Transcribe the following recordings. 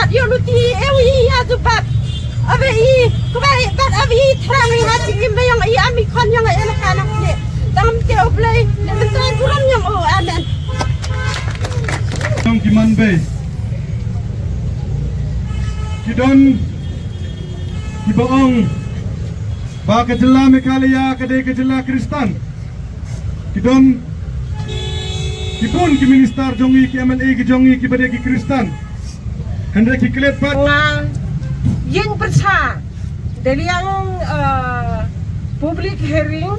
bat yo luti ewi ya zubat abe I kubai bat abi terang I hati imbe yang I ami kon yang enak anak ni dalam teo play betul kurang yang amen yang kiman be kidon kibaong ba kejela mekalia kade kejela Kristan kidon kipun ki minister jongi ki MLA ki jongi ki bade ki Kristan hendak ki klet pat yang persa dari yang public hearing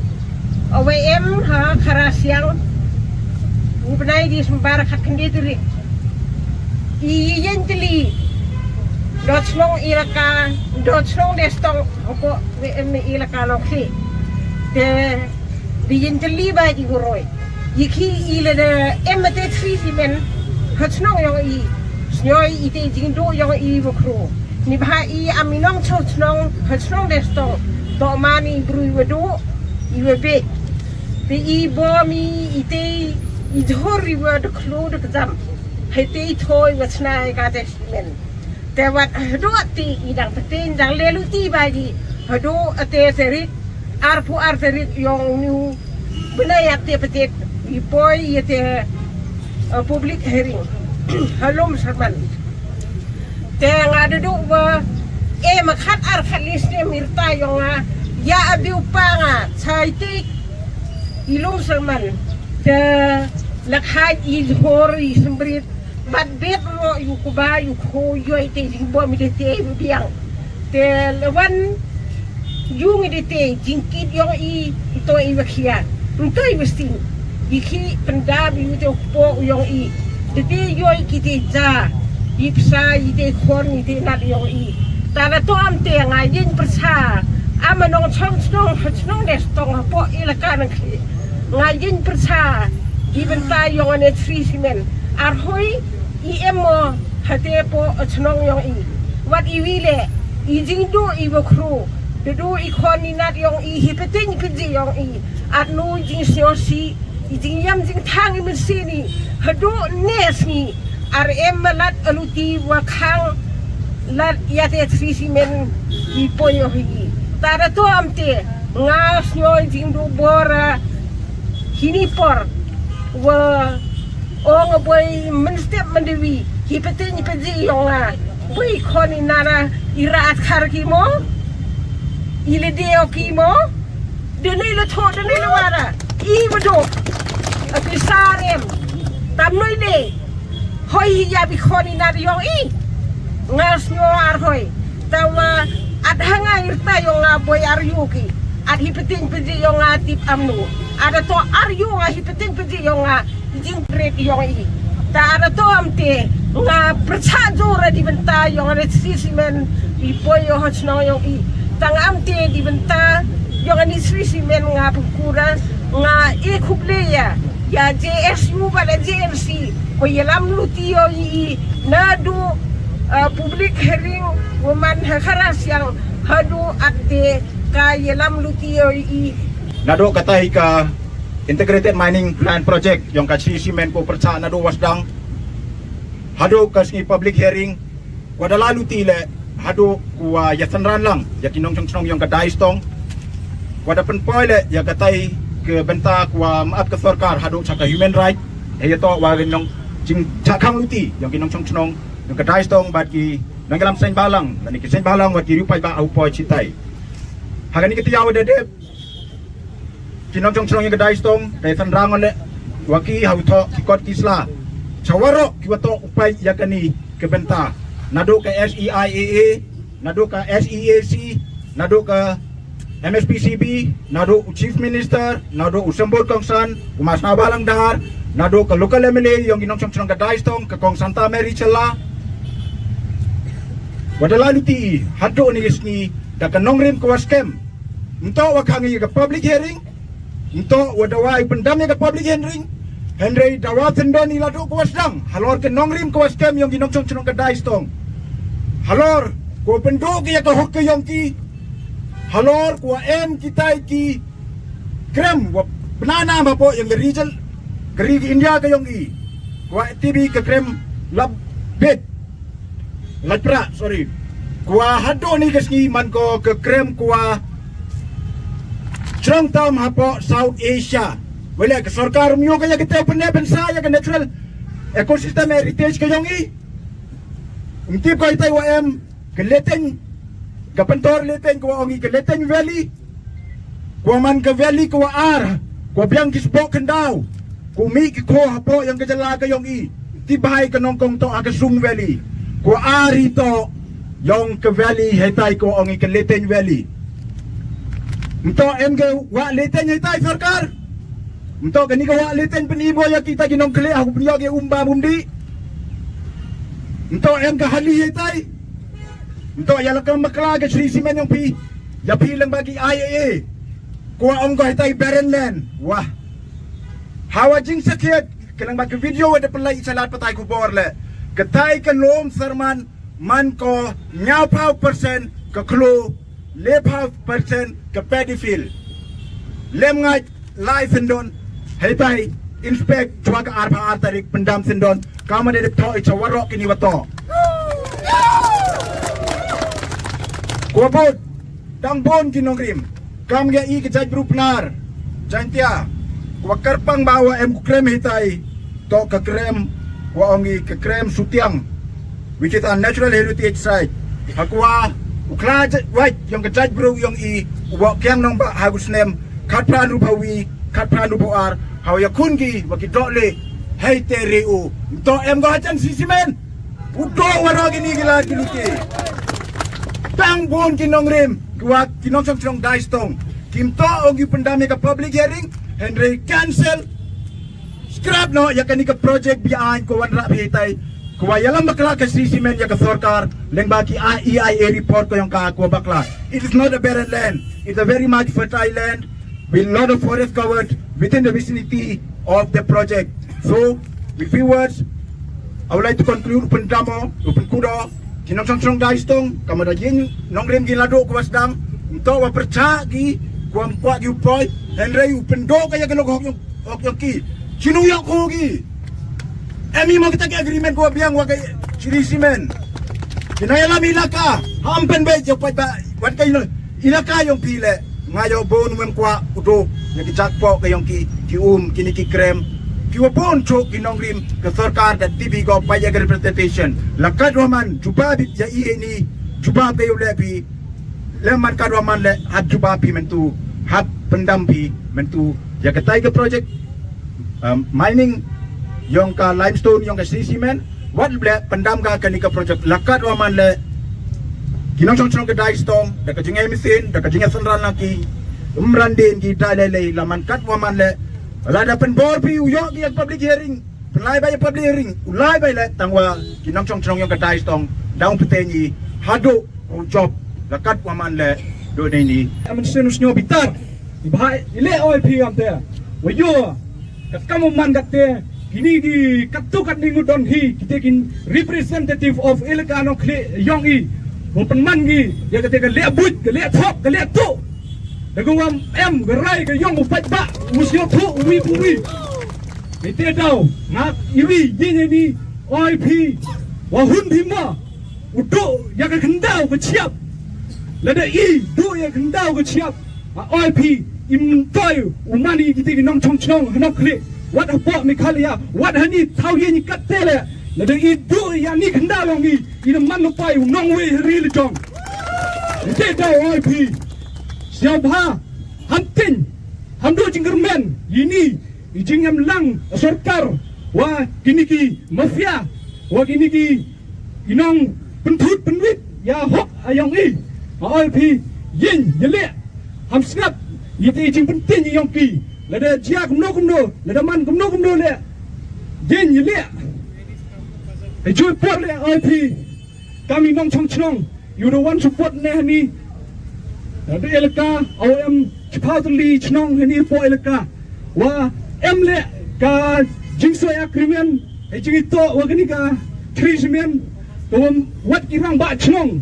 OWM ha karasiang ubnai di sembara kat kendiri iyen teli dotslong ilaka dotslong destong opo WM ilaka lokhi te diyen teli ba di guroi yiki ile de MT3 simen hatsnong yang I snoi ite jingdo yang I bokro ni bha I aminong chotsnong hatsnong destong to mani brui wedo iwebe te I bomi ite I dhori word klo de kzam hete thoi wachna ka te simen te wat hado ti idang petin dang lelu ti baji hado ate terit arpu arterit yong new benaya te petit ipoi yete public hearing halom sarman te ngade do wa makat ar khalisne mirta yonga ya abi upanga chaiti ilom sarman te lakhaj izhor ismbrit bat bet ro yukuba yukho yoy te jingbo mi de te biang te lewan yung de te jingkit yong I ito I wakhia ito I westing iki pendabi ito po yong I de te yoy kiti ja ipsa ite khon ite nat yong I tara to am te ngayin persa amanong chong destong po ilaka nang ngayin persa ibenta yung ane 3 simen arhoy IMO hate po atnong yung I wat iwile ijingdo ibokro dedo ikoni nat yung I hipetin piji yung I at no jing siosi ijing yam jing tang imsini hado nesni malat aluti wakhang lat yate 3 simen ipoyo hi tara to amte ngas nyoy jingdo bora hinipor wa ong boy menstep mendewi hipetin pezi yonga boy khoni nara ira akhar ki mo ile deo ki mo dene le tho dene le wara I bodo apisarem tamnoi le hoi ya bi khoni nara yong I ngas nyo ar hoi tawa adhanga irta yonga boy ar yuki ad hipetin pezi yonga tip amno ada to aryo nga hipeting pedi yung jing break yung I ta ada to amte nga persajo ra di benta yung resisimen ipoy yung hatsno yung I tang amte di benta yung ni sisimen nga pagkura nga ikubleya ya JSU bala JMC ko yelam lutiyo I nadu public hearing woman hakaras yang hadu ate ka yelam lutiyo I nado katay ka integrated mining plan project yung kasisimen po perca nado wasdang hado kasni public hearing wada lalu tile hado kuwa yasanran lang yakinong chong yung kadaistong wada penpoile ya katay ke benta kuwa maap ke sarkar hado chaka human right heyato wagin nong jing chakang luti yung kinong chong yung kadaistong bat ki nanggalam sen balang lani ki sen balang wat ki rupay ba au po chitay hagani kitiyaw dede kinong chong yung kadaistong kay sanrangon le waki hauto kikot kisla chawaro kiwato upay yakani kebenta nado ka SEIAA nado ka SEAC nado ka MSPCB nado Chief Minister nado Usambor Kongsan umas nabalang dahar nado ka local MLA yung kinong chong kadaistong ka Kong Santa Mary Chela wadalalu ti hado ni isni da kanong rim kawaskem nto wakangi ka public hearing Into wadawai pendamnya ke public hearing Henry dawatan dan ilado kuasdang halor ke nongrim kuaskem yang ginongchong chong ke daistong halor ko pendo ke ya hok ke yang ki halor ko kita ki krem wa banana ba po yang region keri India ke yang ki ko TV ke krem lab bed Lajpra, sorry. Kua hado ni kasngi man ko ke krem kua Trong tam hapo South Asia. Wala ke sarkar myo kaya kita pene bensa ya ke natural ecosystem heritage kayong i. Umtip ko itay waem ke leteng ke pentor leteng ko ongi ke leteng valley. Ko man ke valley ko ar. Ko biang kispo kendau. Ko mi ki ko hapo yang kejala kayong i. Tibay ke nongkong to aga Sung Valley. Ko ari to yung ke valley hetay ko ongi ke leteng valley. Mto emge wa leteng hetay sarkar. Mto kani ka wa leteng penibo ya kita ginong kele aku punya ge umba mundi. Mto emge hali hetay. Mto ya lakang makla ke Sri Simen yung pi. Ya pi lang bagi IAA. Ko onggo hetay Barrenland. Wah. Hawa jing sakit. Kenang bagi video ada pelai salat patai ko borle. Ketai ke lom serman man ko nyapau persen ke klo lepau persen ke pedofil. Lem ngai live sendon hetai inspect cua ke arpa tarik pendam sendon kamu ada to icha warok kini wato. Kuabot tang bon kinongrim kam ga i ke jaj brupnar jantia kwa kerpang bawa em krem hitai to ke krem wa ongi ke krem sutiang which is a natural heritage site hakwa ukla right yang ke jaj bro yang i wa kyang nong ba hagus nem katpran rupawi katpran rupoar haw ya kungi wa ki dole hey tereu to em go hajan sisimen udo waro gini gila kiliki tang bon kinongrim kwa kinong chong daistong kimto ongi pendami ke public hearing Henry cancel scrap no ya kani ka project behind ko wan rap hitay ko yalang bakla ka sisimen ya ka sarkar leng baki EIA report ko yung ka ko bakla. It is not a barren land, it's a very much fertile land with lot of forest covered within the vicinity of the project. So with few words I would like to conclude open damo open kudo kinong song guys tong kamada yin nong rem gilado ko wasdam ito wa percha gi kuam kwa gi upoy Henry open do kaya galog yung ki sinuyang ko gi. Emi mo kita agreement ko biang wa kay Sri Simen. Kinayalam ilaka. Hampen ba yung pa wat kayo ilaka yung pile. Ngayo bon mem kwa udo nagijak po kayong ki kiniki krem. Kiwa bon chok kinongrim ke sarkar that TV go pa ya representation. Lakad waman jubabit ya ini jubab kayo lebi. Leman kadwaman le hat jubapi mentu hat pendampi mentu ya ketay ke project mining yung ka limestone yung ka sisimen what ble pendam ka kanika project lakat waman le kinong ke daistong da ka jingay mesin da ka jingay sanran laki umrandin kita lele laman kat waman le wala da pen bor pi uyok yang public hearing penlai bay public hearing ulai bay le tangwa kinong yung ka daistong daung petenyi hado job lakat waman le do ni aman senus nyo bitar ibahai ile OIP am te wayo kat kamu man gatte kini di katukat ningu don hi kita kin representative of Ilocano yong i open man gi ya kate ka le but ka le thop ka le tu dagawam em garai ka yong upat ba musyo thu wi buwi ite daw na iwi yini ni OIP wa hun bima udo ya ka kendau ka chiap lada i do ya kendau ka chiap OIP im toy umani kita kin nong chong hanok kle what apa mikalia what hani tau ye ni katele la de idu ya ni kenda long ni ina man no pai nong we real jong te da OIP siao ba hantin hamdo jinggermen ini ijingam lang sarkar wa kini ki mafia wa kini ki inong pentut penwit ya hok ayong i OIP yin yele ham snap yite ijing pentin yong ki lada jia kumno lada man kumno le jen ye le ai joy pot le OIP kami nong chong you the one support ne ni lada elaka OM chpatli chnong ni po elaka wa em le ka jingso agreement ai jingi to wa gani ka treatment to wat kirang ba chnong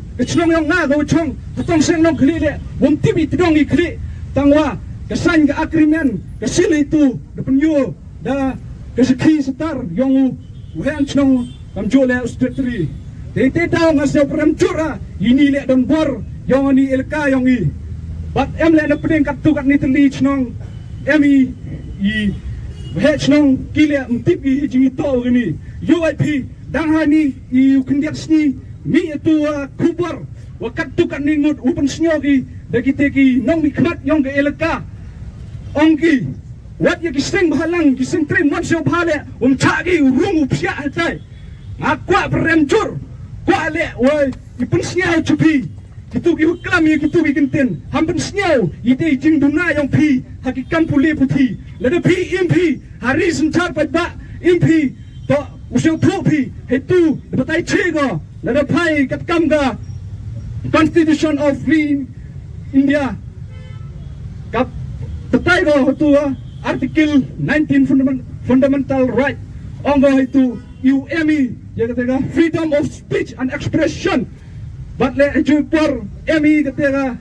yang na go chong tong seng nong kli le wom tibi tidong i kli tangwa kesan ke agreement kesil itu depan yo da keseki setar yang uhen chnong kamjole ustri Tete tahu ngasih peram cura ini lek don bor yang ni elka yang i. But em lek na pedeng kat tu kat ni teli chnong emi i he chnong kile mtip i jingi to gini. UIP dang hani i kendiat sni mi itu kubar wa kat tu kat ni ngut upen snyogi dagi teki nong mi kmat yang ke elka. Ongki wat ya kiseng bahalang kiseng tren mon sio bahale chagi urung upsia altai. Akwa peremcur kwa le woi ipun sniau chupi kitu ki huklam ye kitu ki kenten hampen sniau ite jing duna yang pi hakikam puli puti lada pi impi hari sentar ba impi to usio thopi hetu batai chego lada pai kat kamga Constitution of Free India kap batai go tu article 19 fundamental right ongo itu UMI ya katakan freedom of speech and expression but le jupor MI katakan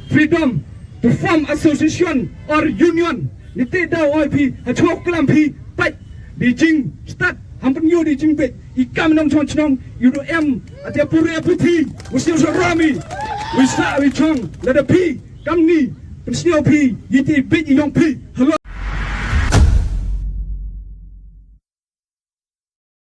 freedom to form association or union ni tidak OIP hachok kelampi pai Beijing start hampir nyu di jingpet ikam nong chong chong yudo M atia puri aputi musim sorami wisa wichong lada pi kam ni pensio pi yiti bit yong pi